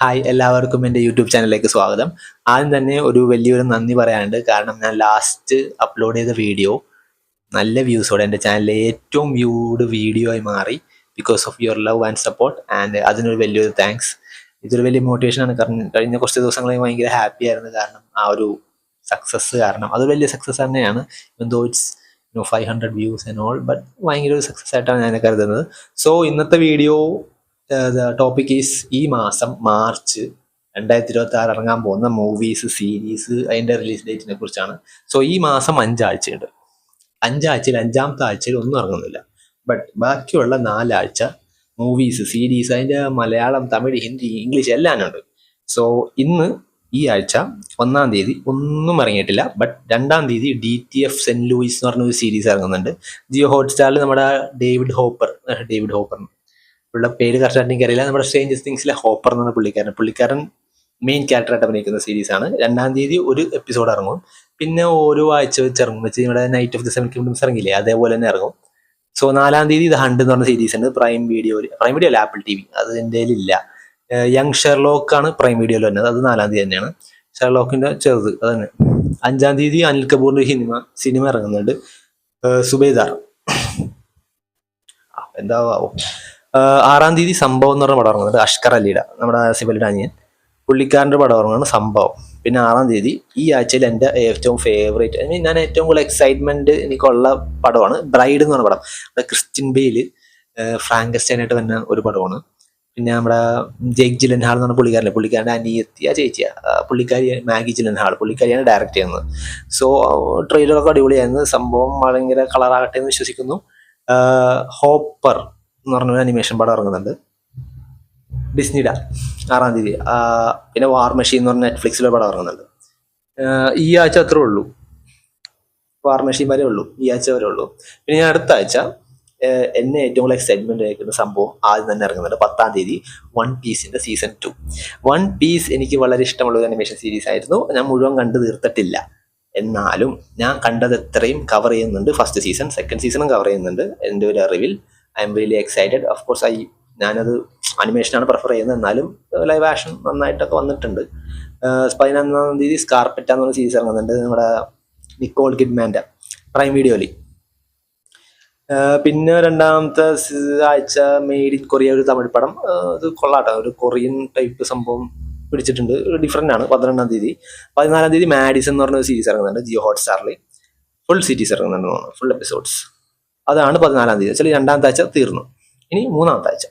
Hi, എല്ലാവർക്കും എൻ്റെ YouTube ചാനലിലേക്ക് സ്വാഗതം. ആദ്യം തന്നെ വലിയൊരു നന്ദി പറയാനുണ്ട്. കാരണം ഞാൻ ലാസ്റ്റ് അപ്ലോഡ് ചെയ്ത വീഡിയോ നല്ല വ്യൂസോടെ എൻ്റെ ചാനലിലെ ഏറ്റവും വ്യൂഡ് വീഡിയോ ആയി മാറി. Because of your love and support, and അതിനൊരു വലിയൊരു താങ്ക്സ്. ഇതൊരു വലിയ മോട്ടിവേഷനാണ്. കാരണം കഴിഞ്ഞ കുറച്ച് ദിവസങ്ങളായി ഭയങ്കര ഹാപ്പി ആയിരുന്നു. കാരണം ആ ഒരു സക്സസ് കാരണം അതൊരു വലിയ സക്സസ് തന്നെയാണ്. എന്തോ it's 500 views and all, but ഭയങ്കര ഒരു സക്സസ് ആയിട്ടാണ് ഞാൻ കരുതുന്നത്. സോ ഇന്നത്തെ വീഡിയോ ടോപ്പിക് ഈസ് ഈ മാസം മാർച്ച് 2026 ഇറങ്ങാൻ പോകുന്ന മൂവീസ്, സീരീസ്, അതിൻ്റെ റിലീസ് ഡേറ്റിനെ കുറിച്ചാണ്. സോ ഈ മാസം 5 ആഴ്ചയുണ്ട്. 5 ആഴ്ചയിൽ 5ാമത്തെ ആഴ്ചയിൽ ഒന്നും ഇറങ്ങുന്നില്ല. ബട്ട് ബാക്കിയുള്ള 4 ആഴ്ച മൂവീസ്, സീരീസ്, അതിൻ്റെ മലയാളം, തമിഴ്, ഹിന്ദി, ഇംഗ്ലീഷ് എല്ലാം ഉണ്ട്. സോ ഇന്ന് ഈ ആഴ്ച 1-ാം തീയതി ഒന്നും ഇറങ്ങിയിട്ടില്ല. ബട്ട് 2-ാം തീയതി DTF സെന്റ് ലൂയിസ് എന്ന് പറഞ്ഞൊരു സീരീസ് ഇറങ്ങുന്നുണ്ട്. ജിയോ ഹോട്ട്സ്റ്റാറിൽ നമ്മുടെ ഡേവിഡ് ഹോപ്പർ ഉള്ള പേര് കറക്റ്റായിട്ട് എനിക്കറിയില്ല. നമ്മുടെ സ്ട്രേഞ്ചർ തിങ്സിലെ ഹോപ്പർ എന്ന പുള്ളിക്കാരൻ മെയിൻ ക്യാരക്ടറായിട്ട് അഭിനയിക്കുന്ന സീരീസാണ്. 2-ാം തീയതി ഒരു എപ്പിസോഡ് ഇറങ്ങും. പിന്നെ ഓരോ ആഴ്ച വെച്ച് ഇറങ്ങും. വെച്ച് നമ്മുടെ നൈറ്റ് ഓഫ് ദി 7 കിങ്ഡംസ് ഇറങ്ങില്ലേ, അതേപോലെ തന്നെ ഇറങ്ങും. സോ 4-ാം തീയതി ഇത് ഹണ്ട് എന്ന് പറഞ്ഞ സീരീസ് ഉണ്ട്. പ്രൈം വീഡിയോ അല്ല, ആപ്പിൾ TV. അത് എൻ്റെ ഇല്ല. യങ് ഷെർലോക്ക് ആണ് പ്രൈം വീഡിയോയിൽ വരുന്നത്. അത് 4-ാം തീയതി തന്നെയാണ്. ഷെർലോക്കിന്റെ ചെറുത് അത് തന്നെ. 5-ാം തീയതി അനിൽ കപൂറിന്റെ സിനിമ ഇറങ്ങുന്നുണ്ട്, സുബേദാർ. എന്താവോ. 6-ാം തീയതി സംഭവം എന്ന് പറഞ്ഞ പടം ഇറങ്ങുന്നുണ്ട്. അഷ്കർ അലിയുടെ, നമ്മുടെ സിബലിയുടെ അനിയൻ, പുള്ളിക്കാരൻ്റെ പടം ഇറങ്ങുന്നതാണ് സംഭവം. പിന്നെ 6-ാം തീയതി ഈ ആഴ്ചയിൽ എൻ്റെ ഏറ്റവും ഫേവറേറ്റ്, ഞാൻ ഏറ്റവും കൂടുതൽ എക്സൈറ്റ്മെന്റ് എനിക്കുള്ള പടമാണ് ബ്രൈഡ് എന്ന് പറഞ്ഞ പടം. ക്രിസ്ത്യൻ ബെയില് ഫ്രാങ്കസ്റ്റൈനായിട്ട് വരുന്ന ഒരു പടമാണ്. പിന്നെ നമ്മുടെ ജേക്ക് ജിലൻഹാൾ എന്ന് പറഞ്ഞ പുള്ളിക്കാരൻ്റെ അനിയത്തിയ ചേച്ചിയാ പുള്ളിക്കാരി, മാഗി ജിലൻഹാൾ, പുള്ളിക്കാരിയാണ് ഡയറക്റ്റ് ചെയ്യുന്നത്. സോ ട്രെയിലറൊക്കെ അടിപൊളിയായിരുന്നു. സംഭവം ഭയങ്കര കളറാകട്ടെ എന്ന് വിശ്വസിക്കുന്നു. ഹോപ്പർ എന്ന് പറഞ്ഞൊരു അനിമേഷൻ പടം ഇറങ്ങുന്നുണ്ട് ഡിസ്നിയുടെ 6-ാം തീയതി. പിന്നെ വാർ മെഷീൻ എന്ന് പറഞ്ഞ നെറ്റ്ഫ്ലിക്സിലെ പടം ഇറങ്ങുന്നുണ്ട്. ഈ ആഴ്ച അത്രേ ഉള്ളൂ. വാർ മെഷീൻ വരെ ഉള്ളൂ, ഈ ആഴ്ച വരെ ഉള്ളൂ. പിന്നെ ഞാൻ അടുത്ത ആഴ്ച എന്നെ ഏറ്റവും കൂടുതൽ എക്സൈറ്റ്മെന്റ് ആയിരിക്കുന്ന സംഭവം ആദ്യം തന്നെ ഇറങ്ങുന്നുണ്ട്. 10-ാം തീയതി വൺ പീസിന്റെ സീസൺ 2. വൺ പീസ് എനിക്ക് വളരെ ഇഷ്ടമുള്ള ഒരു അനിമേഷൻ സീരീസ് ആയിരുന്നു. ഞാൻ മുഴുവൻ കണ്ടു തീർത്തിട്ടില്ല. എന്നാലും ഞാൻ കണ്ടത് എത്രയും കവർ ചെയ്യുന്നുണ്ട്. ഫസ്റ്റ് സീസൺ, സെക്കൻഡ് സീസണും കവർ ചെയ്യുന്നുണ്ട്. എൻ്റെ ഒരു അറിവിൽ I am really excited. Of course ഞാനത് അനിമേഷനാണ് പ്രിഫർ ചെയ്യുന്നത്. എന്നാലും ലൈവ് ആക്ഷൻ നന്നായിട്ടൊക്കെ വന്നിട്ടുണ്ട്. 11-ാം തീയതി സ്കാർപെറ്റ എന്ന് പറഞ്ഞ സീരീസ് ഇറങ്ങുന്നുണ്ട്, നമ്മുടെ നിക്കോൾ കിഡ്മാൻ്റെ പ്രൈം വീഡിയോയിൽ. പിന്നെ 2-ാമത്തെ ആഴ്ച മെയ്ഡ് ഇൻ കൊറിയ, ഒരു തമിഴ് പടം. ഇത് കൊള്ളാട്ടോ, ഒരു കൊറിയൻ ടൈപ്പ് സംഭവം പിടിച്ചിട്ടുണ്ട്, ഡിഫറെൻ്റ് ആണ്. 12-ാം തീയതി. 14-ാം തീയതി മാഡിസൺ എന്ന് പറഞ്ഞ സീരീസ് ഇറങ്ങുന്നുണ്ട് ജിയോ ഹോട്ട്സ്റ്റാറിൽ. ഫുൾ സീരീസ് ഇറങ്ങുന്നുണ്ട്, ഫുൾ എപ്പിസോഡ്സ്. അതാണ് 14-ാം തീയതി. ആക്ച്വലി 2-ാമത്തെ ആഴ്ച തീർന്നു. ഇനി 3-ാമത്തെ ആഴ്ച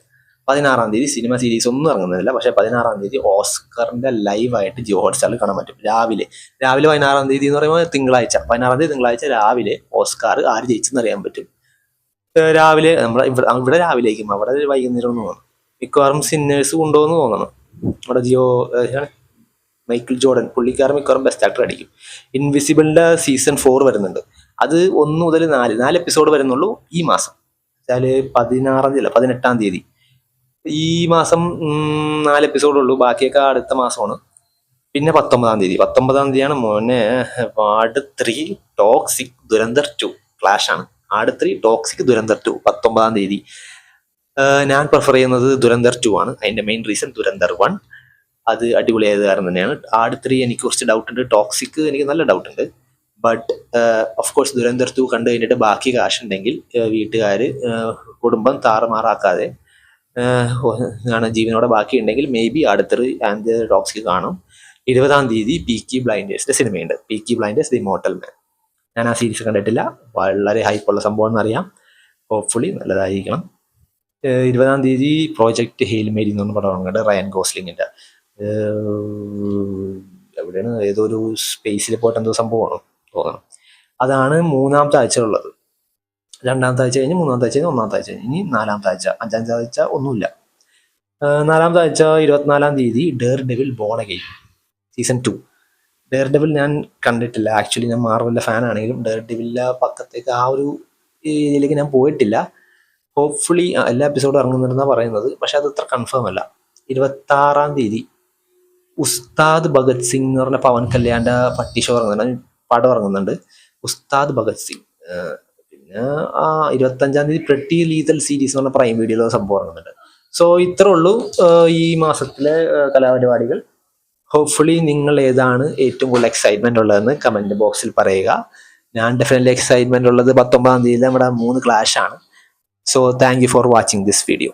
16-ാം തീയതി സിനിമ സീരീസ് ഒന്നും ഇറങ്ങുന്നില്ല. പക്ഷേ 16-ാം തീയതി ഓസ്കറിന്റെ ലൈവായിട്ട് ജിയോ ഹോട്ട്സ്റ്റാറിൽ കാണാൻ പറ്റും. രാവിലെ 16-ാം തീയതി എന്ന് പറയുമ്പോൾ തിങ്കളാഴ്ച, 16-ാം തീയതി തിങ്കളാഴ്ച രാവിലെ ഓസ്കാർ ആര് ജയിച്ചെന്ന് അറിയാൻ പറ്റും. രാവിലെ ഇവിടെ രാവിലേക്കും, അവിടെ വൈകുന്നേരം എന്ന് തോന്നുന്നു. മിക്കവാറും സിന്നേഴ്സ് കൊണ്ടുപോകുന്നു തോന്നണം. നമ്മുടെ ജിയോ മൈക്കിൾ ജോർഡൻ, പുള്ളിക്കാരൻ മിക്കവാറും ബെസ്റ്റ് ആക്ടർ അടിക്കും. ഇൻവിസിബിളിന്റെ സീസൺ 4 വരുന്നുണ്ട്. അത് 1 മുതൽ 4 എപ്പിസോഡ് വരുന്നുള്ളൂ ഈ മാസം. വെച്ചാൽ 18-ാം തീയതി. ഈ മാസം 4 എപ്പിസോഡുള്ളൂ, ബാക്കിയൊക്കെ അടുത്ത മാസമാണ്. പിന്നെ 19-ാം തീയതിയാണ് മോനെ ആട് 3 ടോക്സിക് ദുരന്തർ 2 ക്ലാഷ് ആണ്. ആട് 3 ടോക്സിക് ദുരന്തർ 2 19-ാം തീയതി. ഞാൻ പ്രിഫർ ചെയ്യുന്നത് ദുരന്തർ 2 ആണ്. അതിന്റെ മെയിൻ റീസൺ ദുരന്തർ 1 അത് അടിപൊളിയായത് കാരണം തന്നെയാണ്. ആട് 3 എനിക്ക് കുറച്ച് ഡൗട്ട് ഉണ്ട്, ടോക്സിക് എനിക്ക് നല്ല ഡൗട്ട് ഉണ്ട്. ബട്ട് ഓഫ് കോഴ്സ് ദുരന്തർ 2 കണ്ടു കഴിഞ്ഞിട്ട് ബാക്കി കാശുണ്ടെങ്കിൽ വീട്ടുകാർ, കുടുംബം താറുമാറാക്കാതെ ജീവനോടെ ബാക്കി ഉണ്ടെങ്കിൽ മേ ബി അടുത്തൊരു ആൻഡ് ടോക്സിക് കാണും. 20-ാം തീയതി പീക്കി ബ്ലൈൻഡേഴ്സിന്റെ സിനിമയുണ്ട്, peaky blinders the immortal man. ഞാൻ ആ സീരീസ് കണ്ടിട്ടില്ല. വളരെ ഹൈപ്പുള്ള സംഭവം എന്നറിയാം. ഹോപ്പ്ഫുള്ളി നല്ലതായിരിക്കണം. 20-ാം തീയതി പ്രോജക്റ്റ് ഹെയിൽ മേരി എന്ന് പറഞ്ഞ പടം ഇറങ്ങുന്നുണ്ട്, റയൻ ഗോസ്ലിങ്ങിന്റെ. എവിടെയാണ്, ഏതോ ഒരു സ്പേസിൽ പോയിട്ട് എന്തോ സംഭവമാണ് തോന്നണം. അതാണ് 3-ാമത്തെ ആഴ്ച ഉള്ളത്. 2-ാമത്തെ ആഴ്ച കഴിഞ്ഞ് 3-ാമത്തെ ആഴ്ച കഴിഞ്ഞ് 1-ാമത്തെ ആഴ്ച കഴിഞ്ഞ് ഇനി 4-ാമത്തെ ആഴ്ച. 5-ാമത്തെ ആഴ്ച ഒന്നുമില്ല. 4-ാമത്തെ ആഴ്ച 24-ാം തീയതി dare devil born again season 2. Dare devil ഞാൻ കണ്ടിട്ടില്ല. ആക്ച്വലി ഞാൻ മാർവലിന്റെ ഫാൻ ആണെങ്കിലും ഡെയർ ഡെവിലിന്റെ പക്കത്തേക്ക് ആ ഒരു ഏരിയയിലേക്ക് ഞാൻ പോയിട്ടില്ല. ഹോപ്പ്ഫുള്ളി എല്ലാ എപ്പിസോഡും ഇറങ്ങുന്നുണ്ടെന്നാണ് പറയുന്നത്. പക്ഷെ അത് അത്ര കൺഫേം അല്ല. 26-ാം തീയതി ഉസ്താദ് ഭഗത് സിംഗ് എന്ന് പറഞ്ഞ പവൻ കല്യാണിന്റെ പട്ടി ഷോ ഇറങ്ങുന്നുണ്ട്, പടം ഇറങ്ങുന്നുണ്ട്, ഉസ്താദ് ഭഗത് സിംഗ്. പിന്നെ 25-ാം തീയതി പ്രെട്ടി ലീതൽ സീരീസ് എന്ന് പറഞ്ഞ പ്രൈം വീഡിയോയിലെ സംഭവം ഇറങ്ങുന്നുണ്ട്. സോ ഇത്രേ ഉള്ളൂ ഈ മാസത്തിലെ കലാപരിപാടികൾ. ഹോപ്പ്ഫുള്ളി നിങ്ങൾ ഏതാണ് ഏറ്റവും കൂടുതൽ എക്സൈറ്റ്മെന്റ് ഉള്ളതെന്ന് കമന്റ് ബോക്സിൽ പറയുക. ഞാൻ ഡെഫിനറ്റ്ലി എക്സൈറ്റ്മെന്റ് ഉള്ളത് 19-ാം തീയതി നമ്മുടെ 3 ക്ലാഷ് ആണ്. So thank you for watching this video.